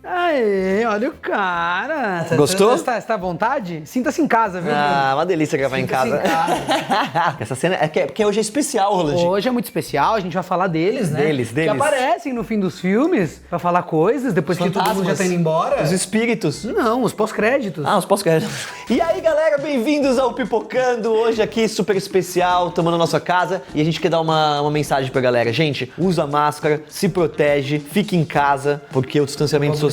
Aê, olha o cara. Gostou? Você tá à vontade? Sinta-se em casa, viu? Ah, uma delícia gravar em casa. Essa cena é porque hoje é especial, Roland. Hoje é muito especial, a gente vai falar deles, né? Deles. Que aparecem no fim dos filmes pra falar coisas, depois que todo mundo já tá indo embora. Os espíritos. Não, os pós-créditos. Ah, os pós-créditos. E aí, galera, bem-vindos ao Pipocando. Hoje aqui, super especial, tomando a nossa casa. E a gente quer dar uma mensagem pra galera. Gente, usa máscara, se protege, fique em casa, porque o distanciamento social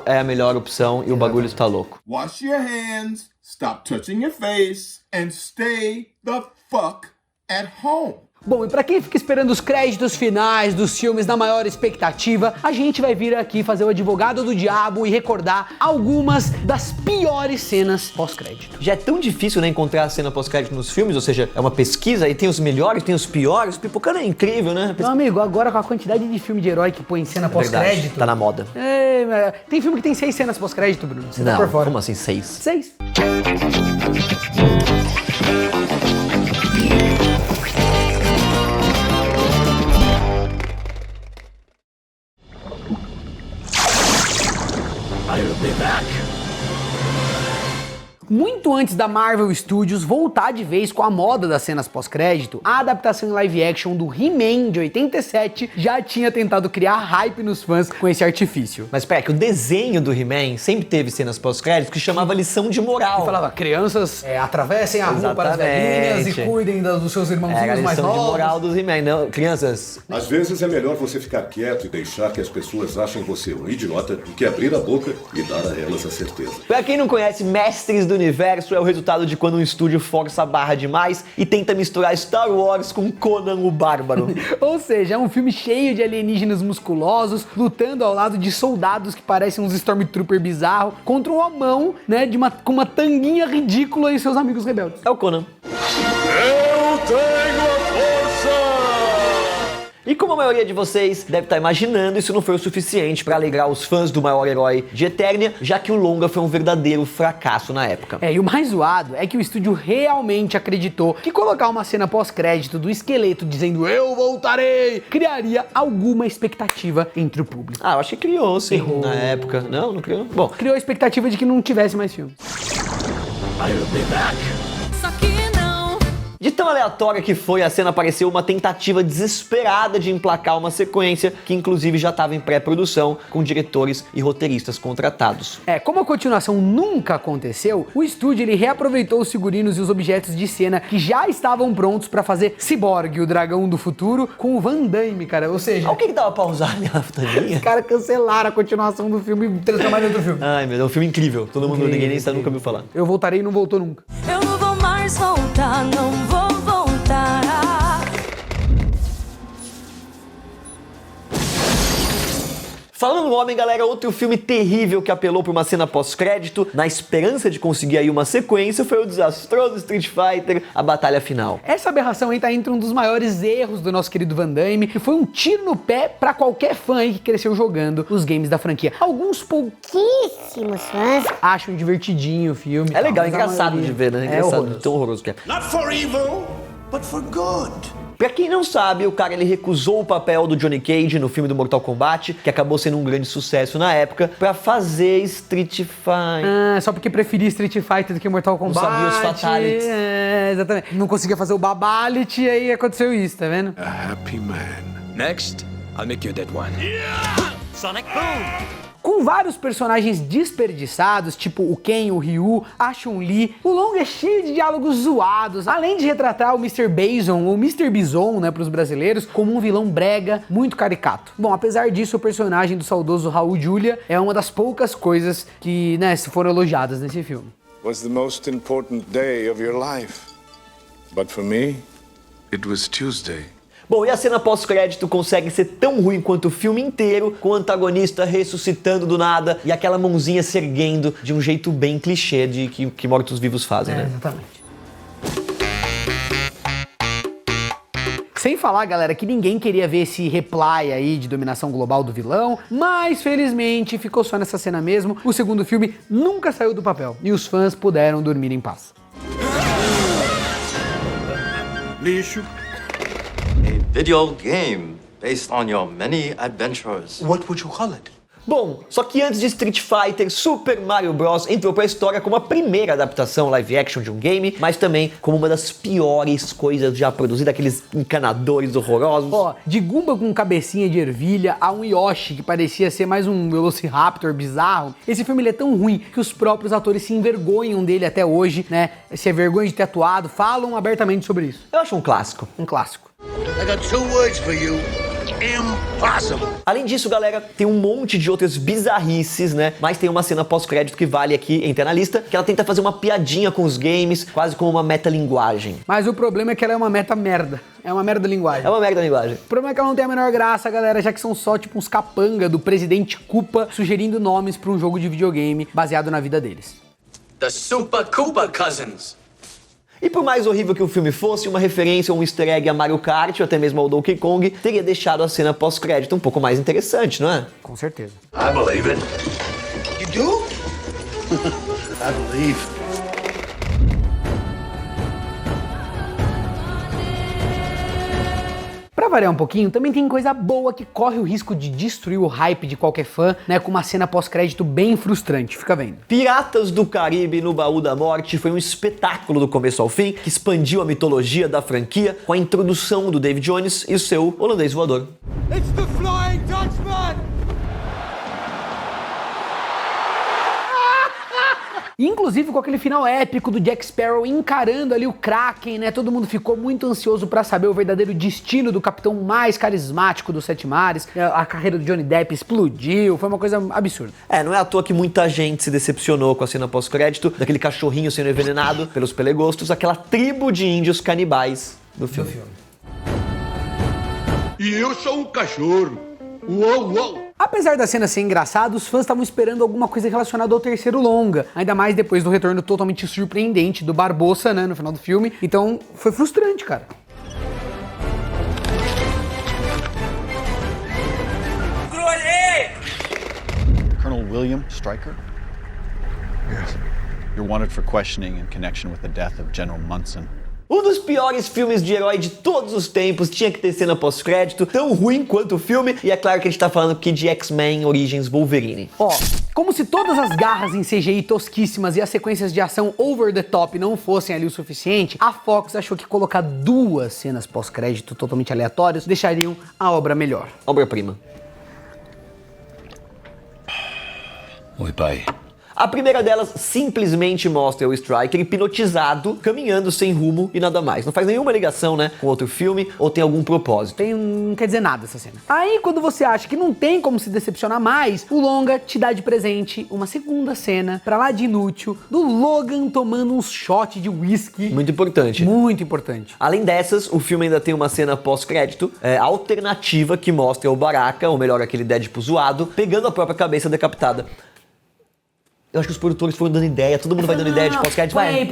é a melhor opção e o bagulho tá louco. Wash your hands, stop touching your face, and stay the fuck at home. Bom, e pra quem fica esperando os créditos finais dos filmes na maior expectativa, a gente vai vir aqui fazer o advogado do diabo e recordar algumas das piores cenas pós-crédito. Já é tão difícil, né, encontrar a cena pós-crédito nos filmes, ou seja, é uma pesquisa e tem os melhores, tem os piores. O Pipocando é incrível, né? Meu amigo, agora com a quantidade de filme de herói que põe cena pós-crédito... Tá na moda. Tem filme que tem 6 cenas pós-crédito, Bruno. Você tá Não, por fora. como assim 6? 6. Muito antes da Marvel Studios voltar de vez com a moda das cenas pós-crédito, a adaptação em live action do He-Man de 87 já tinha tentado criar hype nos fãs com esse artifício. Mas pera, que o desenho do He-Man sempre teve cenas pós-crédito que chamava lição de moral. Falava, crianças atravessem a rua para as velhinhas e cuidem dos seus irmãozinhos Era a mais lição novos. de moral dos He-Man, não? Crianças... Às vezes é melhor você ficar quieto e deixar que as pessoas achem você um idiota do que abrir a boca e dar a elas a certeza. Pra quem não conhece, Mestres do Universo é o resultado de quando um estúdio força a barra demais e tenta misturar Star Wars com Conan o Bárbaro. Ou seja, é um filme cheio de alienígenas musculosos lutando ao lado de soldados que parecem uns Stormtrooper bizarros contra uma mão, né, com uma tanguinha ridícula e seus amigos rebeldes. É o Conan. Eu tenho a força! E como a maioria de vocês deve estar imaginando, isso não foi o suficiente para alegrar os fãs do maior herói de Eternia, já que o longa foi um verdadeiro fracasso na época. E o mais zoado é que o estúdio realmente acreditou que colocar uma cena pós-crédito do esqueleto dizendo "eu voltarei" criaria alguma expectativa entre o público. Ah, eu acho que criou, sim, na época. Não criou? Bom, Criou a expectativa de que não tivesse mais filme. I'll be back. Só que não. de tão aleatória que foi, a cena pareceu uma tentativa desesperada de emplacar uma sequência que inclusive já estava em pré-produção, com diretores e roteiristas contratados. Como a continuação nunca aconteceu, o estúdio ele reaproveitou os figurinos e os objetos de cena que já estavam prontos pra fazer Cyborg, o dragão do futuro, com o Van Damme, cara. Ou seja, O que dava pra usar aquela futaninha? os caras cancelaram a continuação do filme e transformaram em outro filme. Ai, meu Deus, é um filme incrível. Todo mundo, ninguém nem sabe, nunca ouviu falar. Eu voltarei e não voltou nunca. Eu não vou mais voltar, não vou voltar. Falando no Homem, galera, outro filme terrível que apelou pra uma cena pós-crédito, na esperança de conseguir aí uma sequência, foi o desastroso Street Fighter, a batalha final. Essa aberração aí tá entre um dos maiores erros do nosso querido Van Damme, que foi um tiro no pé pra qualquer fã aí que cresceu jogando os games da franquia. Alguns pouquíssimos fãs acham divertidinho o filme. É legal, é mas a engraçado maioria de ver, né? É É engraçado, horroroso. tão horroroso que é. Not for evil, but for good. Pra quem não sabe, o cara ele recusou o papel do Johnny Cage no filme do Mortal Kombat, que acabou sendo um grande sucesso na época, pra fazer Street Fighter. Só porque preferia Street Fighter do que Mortal Kombat. sabia os fatalities. Exatamente. Não conseguia fazer o Babality e aí aconteceu isso, tá vendo? A happy man. Next, I'll make you a dead one. Sonic Boom! Com vários personagens desperdiçados, tipo o Ken, o Ryu, a Chun-Li, o longa é cheio de diálogos zoados, além de retratar o Mr. Bison, ou Mr. Bison, né, pros brasileiros, como um vilão brega, muito caricato. Bom, apesar disso, o personagem do saudoso Raul Julia é uma das poucas coisas que, né, foram elogiadas nesse filme. Was the most important day of your life. But for me, it was Tuesday. Bom, e a cena pós-crédito consegue ser tão ruim quanto o filme inteiro, com o antagonista ressuscitando do nada e aquela mãozinha se erguendo de um jeito bem clichê de que mortos-vivos fazem, né? Exatamente. Sem falar, galera, que ninguém queria ver esse reply aí de dominação global do vilão, mas felizmente ficou só nessa cena mesmo. O segundo filme nunca saiu do papel e os fãs puderam dormir em paz. Lixo. A video game based on your many adventures. What would you call it? Bom, só que antes de Street Fighter, Super Mario Bros. Entrou pra história como a primeira adaptação live action de um game, mas também como uma das piores coisas já produzidas, aqueles encanadores horrorosos. Ó, de Goomba com cabecinha de ervilha a um Yoshi que parecia ser mais um Velociraptor bizarro, esse filme ele é tão ruim que os próprios atores se envergonham dele até hoje, né? Se é vergonha de ter atuado, falam abertamente sobre isso. Eu acho um clássico. Um clássico. I got 2 words for you. Impossible. Além disso, galera, tem um monte de outras bizarrices, né? Mas tem uma cena pós-crédito que vale aqui entrar na lista, que ela tenta fazer uma piadinha com os games, quase como uma metalinguagem. Mas o problema é que ela é uma meta merda. É uma merda linguagem. É uma merda a linguagem. O problema é que ela não tem a menor graça, galera, já que são só tipo uns capanga do presidente Koopa sugerindo nomes pra um jogo de videogame baseado na vida deles. The Super Koopa Cousins. E por mais horrível que o filme fosse, uma referência ou um easter egg a Mario Kart ou até mesmo ao Donkey Kong teria deixado a cena pós-crédito um pouco mais interessante, não é? Com certeza. I believe it. You do? I believe. Pra variar um pouquinho, também tem coisa boa que corre o risco de destruir o hype de qualquer fã, né, com uma cena pós-crédito bem frustrante, fica vendo. Piratas do Caribe no Baú da Morte foi um espetáculo do começo ao fim, que expandiu a mitologia da franquia com a introdução do Davy Jones e o seu holandês voador. It's the Flying Dutchman! Inclusive com aquele final épico do Jack Sparrow encarando ali o Kraken, né? Todo mundo ficou muito ansioso pra saber o verdadeiro destino do capitão mais carismático dos Sete Mares. A carreira do Johnny Depp explodiu, foi uma coisa absurda. É, não é à toa que muita gente se decepcionou com a cena pós-crédito, daquele cachorrinho sendo envenenado pelos pelegostos, aquela tribo de índios canibais do filme. E eu sou um cachorro. Uou, uou. Apesar da cena ser engraçada, os fãs estavam esperando alguma coisa relacionada ao terceiro longa, ainda mais depois do retorno totalmente surpreendente do Barbossa, né, no final do filme. Então, foi frustrante, cara. Colonel William Stryker? Yes. You're wanted for questioning in connection with the death of General Munson. Um dos piores filmes de herói de todos os tempos, tinha que ter cena pós-crédito, tão ruim quanto o filme, e é claro que a gente tá falando aqui de X-Men Origins Wolverine. Ó, como se todas as garras em CGI tosquíssimas e as sequências de ação over the top não fossem ali o suficiente, a Fox achou que colocar 2 cenas pós-crédito totalmente aleatórias deixariam a obra melhor. Obra-prima. Oi, pai. A primeira delas simplesmente mostra o Stryker hipnotizado, caminhando sem rumo e nada mais. Não faz nenhuma ligação, né, com outro filme ou tem algum propósito. Não quer dizer nada essa cena. Aí, quando você acha que não tem como se decepcionar mais, o longa te dá de presente uma segunda cena, pra lá de inútil, do Logan tomando um shot de whisky. Muito importante. Muito importante. Além dessas, o filme ainda tem uma cena pós-crédito alternativa que mostra o Baraka, ou melhor, aquele Deadpool zoado, pegando a própria cabeça decapitada. Eu acho que os produtores foram dando ideia, todo mundo vai dando ideia de pós-crédito. Põe.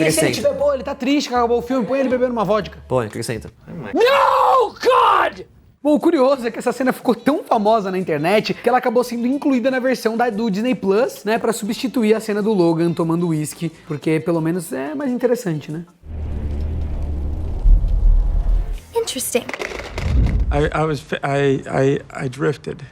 E se ele tiver, pô, ele tá triste, acabou o filme, põe ele bebendo uma vodka. Põe, acrescenta. No, God! Bom, o curioso é que essa cena ficou tão famosa na internet que ela acabou sendo incluída na versão do Disney Plus, né, pra substituir a cena do Logan tomando uísque, porque pelo menos é mais interessante, né? Interesting. I drifted.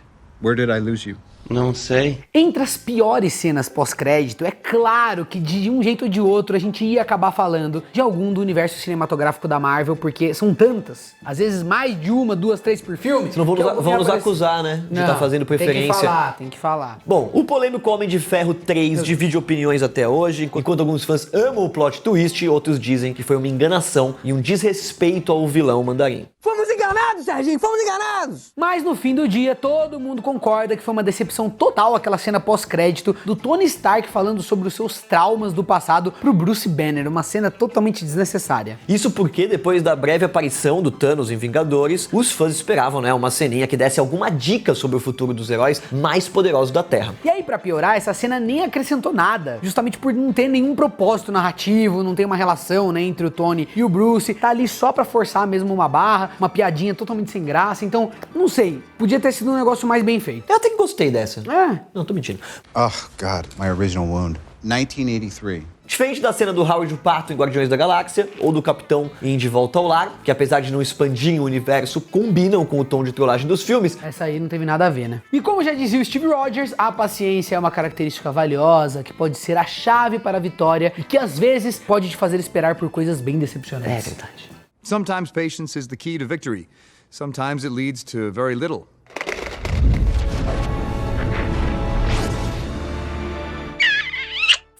Where did I lose you? Não sei. Entre as piores cenas pós-crédito, é claro que de um jeito ou de outro a gente ia acabar falando de algum do universo cinematográfico da Marvel, porque são tantas, às vezes mais de 1, 2, 3 por filme. Senão vão nos acusar, né, de estar fazendo preferência. Tem que falar. Bom, o polêmico Homem de Ferro 3 divide opiniões até hoje, enquanto alguns fãs amam o plot twist, outros dizem que foi uma enganação e um desrespeito ao vilão Mandarim. Fomos enganados, Serginho, fomos enganados! Mas no fim do dia, todo mundo concorda que foi uma decepção total aquela cena pós-crédito do Tony Stark falando sobre os seus traumas do passado pro Bruce Banner, uma cena totalmente desnecessária. Isso porque depois da breve aparição do Thanos em Vingadores, os fãs esperavam, né, uma ceninha que desse alguma dica sobre o futuro dos heróis mais poderosos da Terra. E aí, pra piorar, essa cena nem acrescentou nada, justamente por não ter nenhum propósito narrativo, não tem uma relação, né, entre o Tony e o Bruce, tá ali só pra forçar mesmo uma barra, uma piadinha totalmente sem graça, então, não sei, podia ter sido um negócio mais bem feito. Eu até que gostei dessa. É. Não, tô mentindo. Oh, God, my original wound. 1983. Diferente da cena do Howard o Pato em Guardiões da Galáxia, ou do Capitão em De Volta ao Lar, que apesar de não expandirem o universo, combinam com o tom de trollagem dos filmes. Essa aí não teve nada a ver, né? E como já dizia o Steve Rogers, a paciência é uma característica valiosa, que pode ser a chave para a vitória e que às vezes pode te fazer esperar por coisas bem decepcionantes. É verdade. Sometimes patience is the key to victory. Sometimes it leads to very little.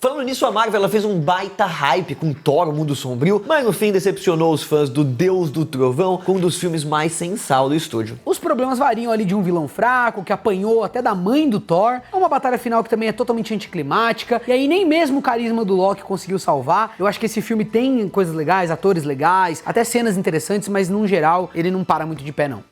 Falando nisso, a Marvel ela fez um baita hype com Thor, o Mundo Sombrio, mas no fim decepcionou os fãs do Deus do Trovão com um dos filmes mais sem sal do estúdio. Os problemas variam ali de um vilão fraco, que apanhou até da mãe do Thor, a uma batalha final que também é totalmente anticlimática, e aí nem mesmo o carisma do Loki conseguiu salvar. Eu acho que esse filme tem coisas legais, atores legais, até cenas interessantes, mas no geral ele não para muito de pé não.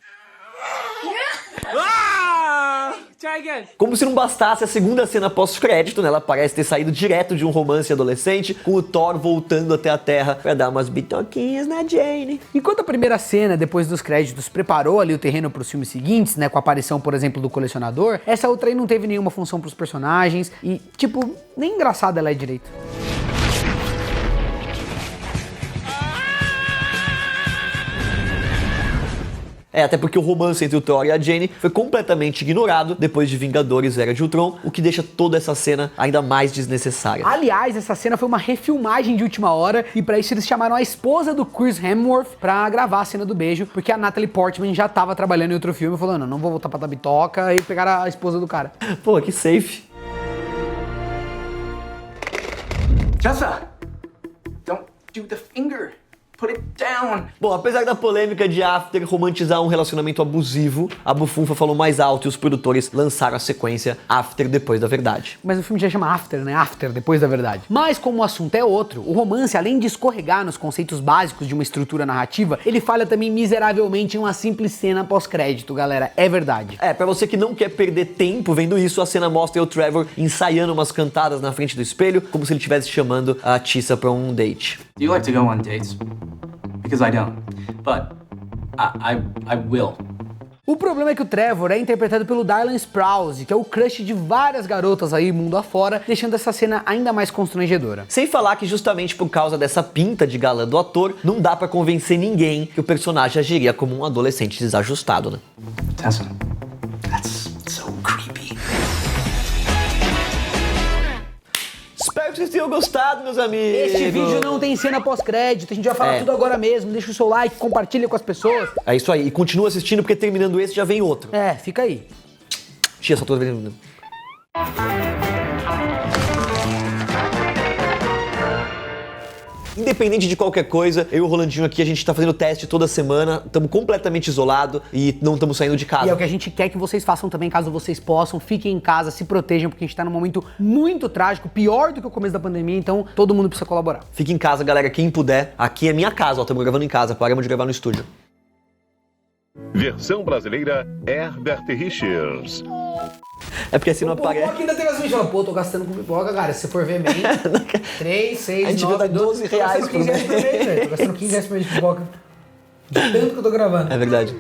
Como se não bastasse, a segunda cena pós-crédito, né, ela parece ter saído direto de um romance adolescente, com o Thor voltando até a Terra pra dar umas bitoquinhas na Jane. Enquanto a primeira cena, depois dos créditos, preparou ali o terreno pros filmes seguintes, né, com a aparição, por exemplo, do colecionador, essa outra aí não teve nenhuma função pros personagens e, tipo, nem engraçada ela é direito. Até porque o romance entre o Thor e a Jane foi completamente ignorado depois de Vingadores Era de Ultron, o que deixa toda essa cena ainda mais desnecessária. Aliás, essa cena foi uma refilmagem de última hora e pra isso eles chamaram a esposa do Chris Hemsworth pra gravar a cena do beijo, porque a Natalie Portman já tava trabalhando em outro filme, falando, não vou voltar pra dar bitoca, e pegaram a esposa do cara. Pô, que safe. Tessa, don't do the finger. Put it down. Bom, apesar da polêmica de After romantizar um relacionamento abusivo, a bufunfa falou mais alto e os produtores lançaram a sequência After Depois da Verdade. Mas o filme já chama After, né? After, Depois da Verdade. Mas como o assunto é outro, o romance, além de escorregar nos conceitos básicos de uma estrutura narrativa, ele falha também miseravelmente em uma simples cena pós-crédito, galera. É verdade. Pra você que não quer perder tempo vendo isso, a cena mostra o Trevor ensaiando umas cantadas na frente do espelho, como se ele estivesse chamando a Tissa pra um date. Do you like to go on dates? Because I don't, but I will. O problema é que o Trevor é interpretado pelo Darren Sprouse, que é o crush de várias garotas aí mundo afora, deixando essa cena ainda mais constrangedora. Sem falar que justamente por causa dessa pinta de galã do ator, não dá pra convencer ninguém que o personagem agiria como um adolescente desajustado, né? Tessa, that's so creepy. Espero que vocês tenham gostado, meus amigos. Este vídeo não tem cena pós-crédito, a gente vai falar tudo agora mesmo. Deixa o seu like, compartilha com as pessoas. É isso aí, e continua assistindo porque terminando esse já vem outro. Fica aí. Tia, só tô vendo. Independente de qualquer coisa, eu e o Rolandinho aqui, a gente tá fazendo teste toda semana, estamos completamente isolados e não estamos saindo de casa. E é o que a gente quer que vocês façam também, caso vocês possam. Fiquem em casa, se protejam, porque a gente tá num momento muito trágico, pior do que o começo da pandemia, então todo mundo precisa colaborar. Fique em casa, galera, quem puder. Aqui é minha casa, ó, estamos gravando em casa, paramos de gravar no estúdio. Versão brasileira, Herbert Richards. É porque assim não aparece. Pipoca ainda tem as vídeos. Pô, tô gastando com pipoca, cara. Se você for ver bem, 3, 6, 9, 12 reais por mês. Tô gastando 15 reais por mês de pipoca. De tanto que eu tô gravando. É verdade.